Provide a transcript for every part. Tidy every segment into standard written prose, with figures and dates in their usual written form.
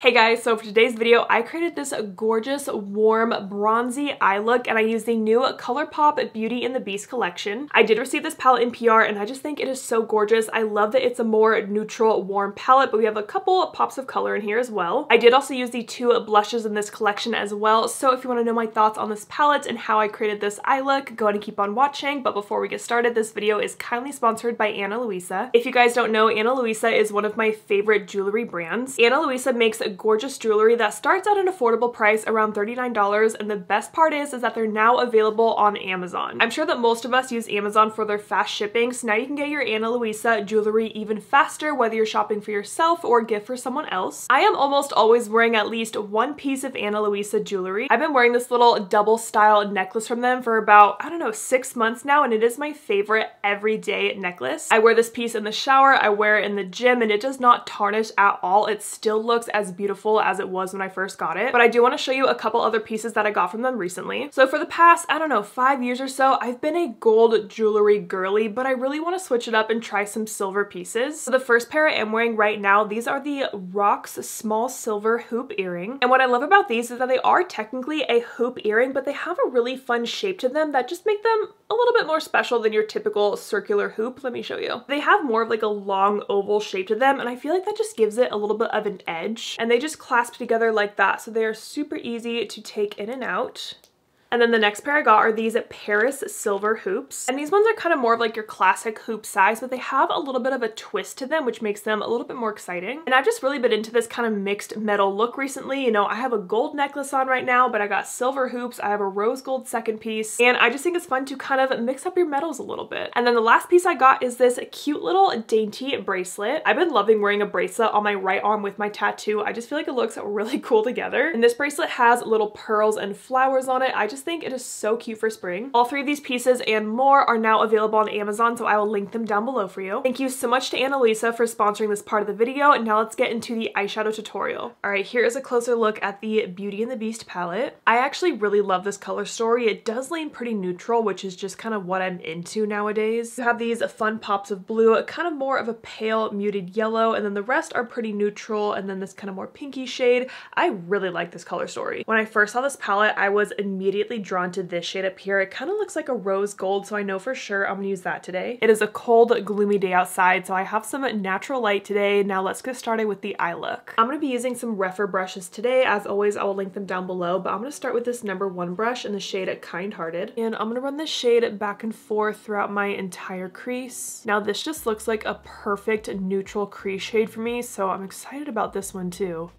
Hey guys, so for today's video, I created this gorgeous, warm, bronzy eye look, and I used the new ColourPop Beauty and the Beast collection. I did receive this palette in PR, and I just think it is so gorgeous. I love that it's a more neutral, warm palette, but we have a couple of pops of color in here as well. I did also use the two blushes in this collection as well, so if you want to know my thoughts on this palette and how I created this eye look, go ahead and keep on watching. But before we get started, this video is kindly sponsored by Ana Luisa. If you guys don't know, Ana Luisa is one of my favorite jewelry brands. Ana Luisa makes gorgeous jewelry that starts at an affordable price around $39, and the best part is that they're now available on Amazon. I'm sure that most of us use Amazon for their fast shipping, so now you can get your Ana Luisa jewelry even faster, whether you're shopping for yourself or a gift for someone else. I am almost always wearing at least one piece of Ana Luisa jewelry. I've been wearing this little double style necklace from them for about, I don't know, 6 months now, and it is my favorite everyday necklace. I wear this piece in the shower, I wear it in the gym, and it does not tarnish at all. It still looks as beautiful as it was when I first got it. But I do want to show you a couple other pieces that I got from them recently. So for the past, I don't know, 5 years or so, I've been a gold jewelry girly, but I really want to switch it up and try some silver pieces. So the first pair I am wearing right now, these are the Rox small silver hoop earring. And what I love about these is that they are technically a hoop earring, but they have a really fun shape to them that just make them a little bit more special than your typical circular hoop. Let me show you. They have more of like a long oval shape to them, and I feel like that just gives it a little bit of an edge. And they just clasp together like that, so they are super easy to take in and out. And then the next pair I got are these Paris silver hoops. And these ones are kind of more of like your classic hoop size, but they have a little bit of a twist to them, which makes them a little bit more exciting. And I've just really been into this kind of mixed metal look recently. You know, I have a gold necklace on right now, but I got silver hoops. I have a rose gold second piece, and I just think it's fun to kind of mix up your metals a little bit. And then the last piece I got is this cute little dainty bracelet. I've been loving wearing a bracelet on my right arm with my tattoo. I just feel like it looks really cool together. And this bracelet has little pearls and flowers on it. I just think it is so cute for spring. All three of these pieces and more are now available on Amazon, so I will link them down below for you. Thank you so much to Ana Luisa for sponsoring this part of the video, and now let's get into the eyeshadow tutorial. Alright, here is a closer look at the Beauty and the Beast palette. I actually really love this color story. It does lean pretty neutral, which is just kind of what I'm into nowadays. You have these fun pops of blue, kind of more of a pale muted yellow, and then the rest are pretty neutral, and then this kind of more pinky shade. I really like this color story. When I first saw this palette, I was immediately drawn to this shade up here. It kind of looks like a rose gold, so I know for sure I'm gonna use that today. It is a cold, gloomy day outside, so I have some natural light today. Now let's get started with the eye look. I'm gonna be using some Rephr brushes today. As always, I will link them down below, but I'm gonna start with this #1 brush in the shade Kind Hearted, and I'm gonna run this shade back and forth throughout my entire crease. Now this just looks like a perfect neutral crease shade for me, so I'm excited about this one too.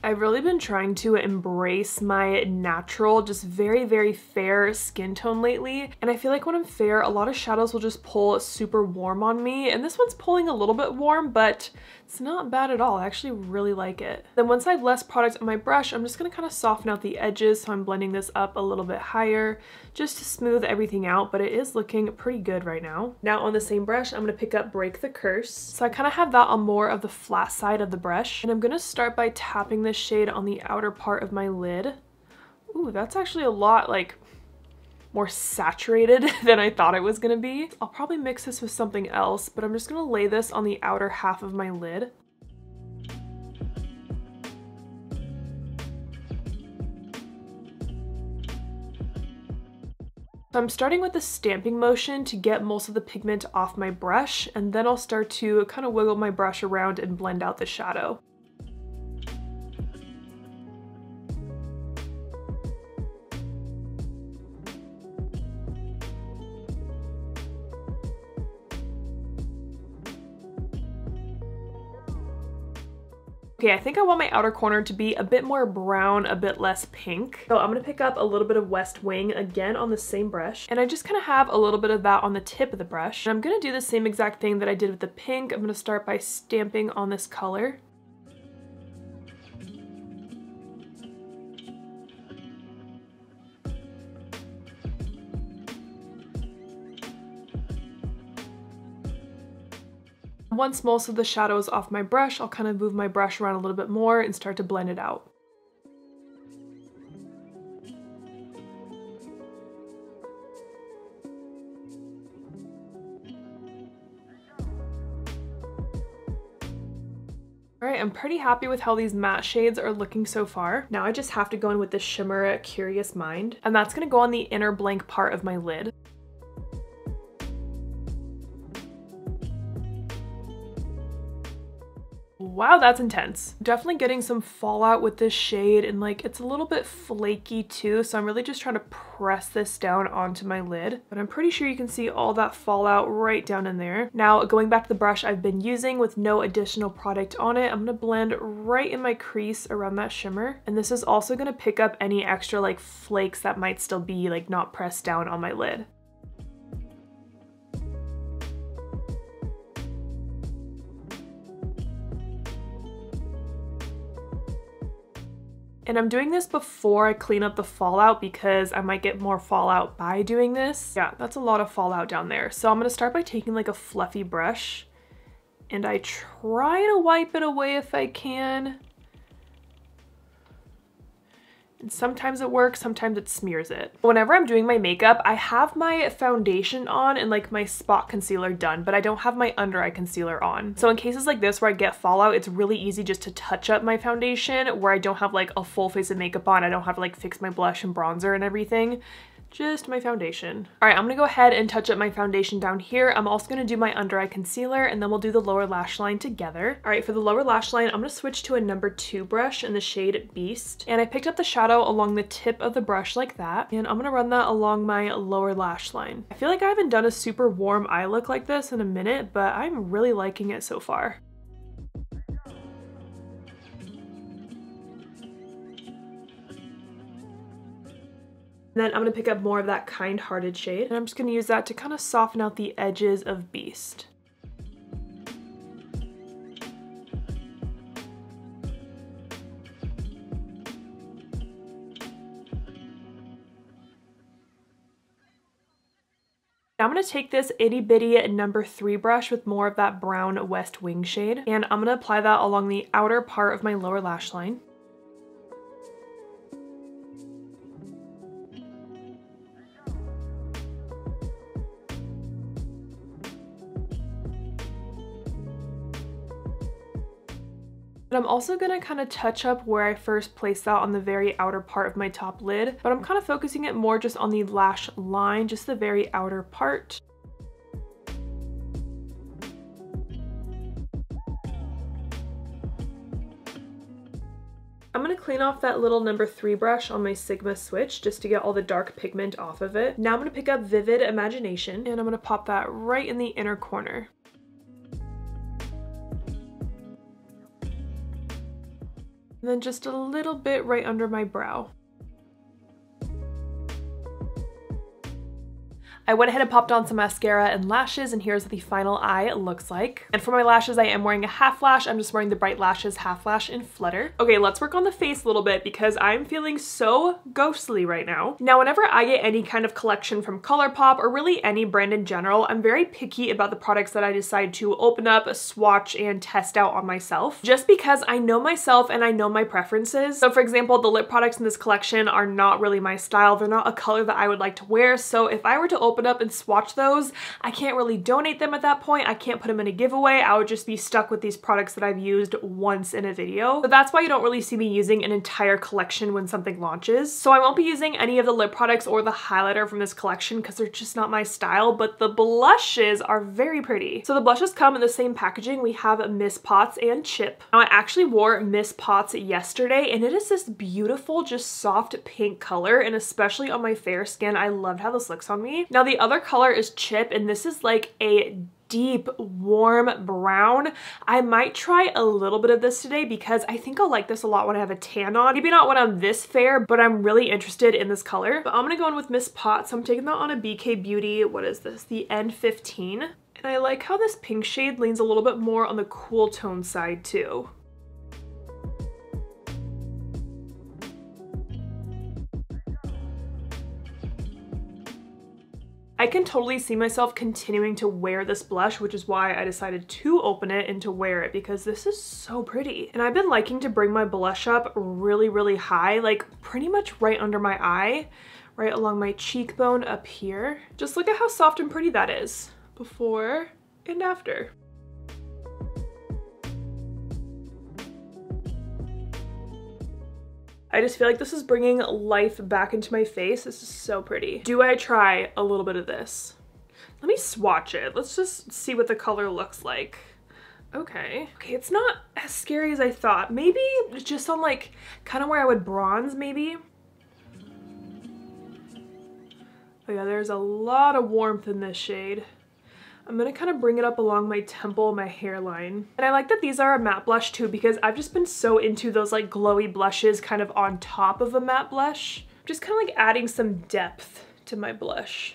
I've really been trying to embrace my natural, just very, very fair skin tone lately. And I feel like when I'm fair, a lot of shadows will just pull super warm on me. And this one's pulling a little bit warm, but it's not bad at all. I actually really like it. Then once I have less product on my brush, I'm just gonna kind of soften out the edges. So I'm blending this up a little bit higher just to smooth everything out, but it is looking pretty good right now. Now on the same brush, I'm gonna pick up Break the Curse. So I kind of have that on more of the flat side of the brush. And I'm gonna start by tapping this shade on the outer part of my lid. Ooh, that's actually a lot like more saturated than I thought it was gonna be. I'll probably mix this with something else, but I'm just gonna lay this on the outer half of my lid. So I'm starting with the stamping motion to get most of the pigment off my brush, and then I'll start to kind of wiggle my brush around and blend out the shadow. Okay, I think I want my outer corner to be a bit more brown, a bit less pink. So I'm gonna pick up a little bit of West Wing again on the same brush, and I just kind of have a little bit of that on the tip of the brush. And I'm gonna do the same exact thing that I did with the pink. I'm gonna start by stamping on this color. Once most of the shadow is off my brush, I'll kind of move my brush around a little bit more and start to blend it out. Alright, I'm pretty happy with how these matte shades are looking so far. Now I just have to go in with the shimmer Curious Mind, and that's going to go on the inner blank part of my lid. Wow, that's intense. Definitely getting some fallout with this shade, and like it's a little bit flaky too, so I'm really just trying to press this down onto my lid. But I'm pretty sure you can see all that fallout right down in there. Now going back to the brush I've been using with no additional product on it, I'm gonna blend right in my crease around that shimmer. And this is also gonna pick up any extra like flakes that might still be like not pressed down on my lid. And I'm doing this before I clean up the fallout because I might get more fallout by doing this. Yeah, that's a lot of fallout down there. So I'm gonna start by taking like a fluffy brush and I try to wipe it away if I can. And sometimes it works, sometimes it smears it. Whenever I'm doing my makeup, I have my foundation on and like my spot concealer done, but I don't have my under eye concealer on. So in cases like this where I get fallout, it's really easy just to touch up my foundation where I don't have like a full face of makeup on. I don't have to like fix my blush and bronzer and everything. Just my foundation. All right, I'm gonna go ahead and touch up my foundation down here. I'm also gonna do my under eye concealer and then we'll do the lower lash line together. All right, for the lower lash line, I'm gonna switch to a number 2 brush in the shade Beast. And I picked up the shadow along the tip of the brush like that. And I'm gonna run that along my lower lash line. I feel like I haven't done a super warm eye look like this in a minute, but I'm really liking it so far. And then I'm going to pick up more of that Kind-Hearted shade, and I'm just going to use that to kind of soften out the edges of Beast. Now I'm going to take this itty bitty number 3 brush with more of that brown West Wing shade, and I'm going to apply that along the outer part of my lower lash line. But I'm also gonna kind of touch up where I first placed that on the very outer part of my top lid, but I'm kind of focusing it more just on the lash line, just the very outer part. I'm gonna clean off that little number 3 brush on my Sigma switch just to get all the dark pigment off of it. Now I'm gonna pick up Vivid Imagination and I'm gonna pop that right in the inner corner. And then just a little bit right under my brow. I went ahead and popped on some mascara and lashes, and here's what the final eye looks like. And for my lashes, I am wearing a half lash. I'm just wearing the Bright Lashes half lash in Flutter. Okay, let's work on the face a little bit because I'm feeling so ghostly right now. Now, whenever I get any kind of collection from ColourPop or really any brand in general, I'm very picky about the products that I decide to open up, swatch, and test out on myself, just because I know myself and I know my preferences. So for example, the lip products in this collection are not really my style. They're not a color that I would like to wear. So if I were to open up and swatch those, I can't really donate them at that point. I can't put them in a giveaway. I would just be stuck with these products that I've used once in a video. So that's why you don't really see me using an entire collection when something launches. So I won't be using any of the lip products or the highlighter from this collection because they're just not my style, but the blushes are very pretty. So the blushes come in the same packaging. We have Miss Potts and Chip. Now I actually wore Miss Potts yesterday and it is this beautiful, just soft pink color, and especially on my fair skin, I loved how this looks on me. Now the other color is Chip, and this is like a deep warm brown. I might try a little bit of this today because I think I'll like this a lot when I have a tan on. Maybe not when I'm this fair, but I'm really interested in this color. But I'm gonna go in with Miss Potts. So I'm taking that on a BK Beauty, what is this? The N15. And I like how this pink shade leans a little bit more on the cool tone side too. I can totally see myself continuing to wear this blush, which is why I decided to open it and to wear it, because this is so pretty. And I've been liking to bring my blush up really, really high, like pretty much right under my eye, right along my cheekbone up here. Just look at how soft and pretty that is before and after. I just feel like this is bringing life back into my face. This is so pretty. Do I try a little bit of this? Let me swatch it. Let's just see what the color looks like. Okay, it's not as scary as I thought. Maybe just on like kind of where I would bronze maybe. Oh yeah, there's a lot of warmth in this shade. I'm gonna kind of bring it up along my temple, my hairline. And I like that these are a matte blush too, because I've just been so into those like glowy blushes kind of on top of a matte blush. Just kind of like adding some depth to my blush.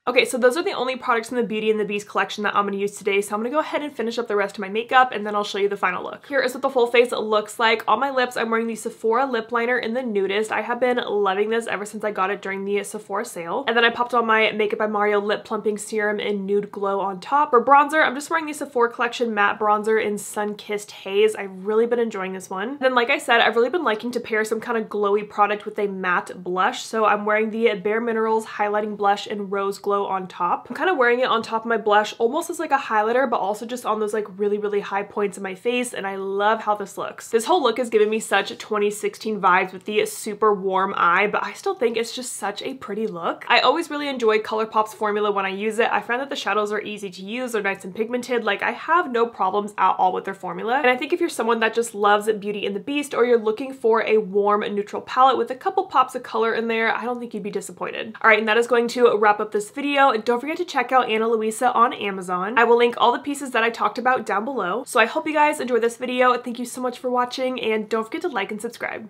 Okay, so those are the only products in the Beauty and the Beast collection that I'm going to use today, so I'm going to go ahead and finish up the rest of my makeup and then I'll show you the final look. Here is what the full face looks like. On my lips, I'm wearing the Sephora lip liner in the Nudist. I have been loving this ever since I got it during the Sephora sale. And then I popped on my Makeup by Mario Lip Plumping Serum in Nude Glow on top. For bronzer, I'm just wearing the Sephora Collection Matte Bronzer in Sun-Kissed Haze. I've really been enjoying this one. Then like I said, I've really been liking to pair some kind of glowy product with a matte blush, so I'm wearing the Bare Minerals Highlighting Blush in Rose Glow on top. I'm kind of wearing it on top of my blush almost as like a highlighter, but also just on those like really, really high points in my face, and I love how this looks. This whole look is giving me such 2016 vibes with the super warm eye, but I still think it's just such a pretty look. I always really enjoy ColourPop's formula when I use it. I find that the shadows are easy to use, they're nice and pigmented, like I have no problems at all with their formula. And I think if you're someone that just loves Beauty and the Beast, or you're looking for a warm neutral palette with a couple pops of color in there, I don't think you'd be disappointed. All right, and that is going to wrap up this video. Don't forget to check out Ana Luisa on Amazon. I will link all the pieces that I talked about down below. So I hope you guys enjoyed this video. Thank you so much for watching, and don't forget to like and subscribe.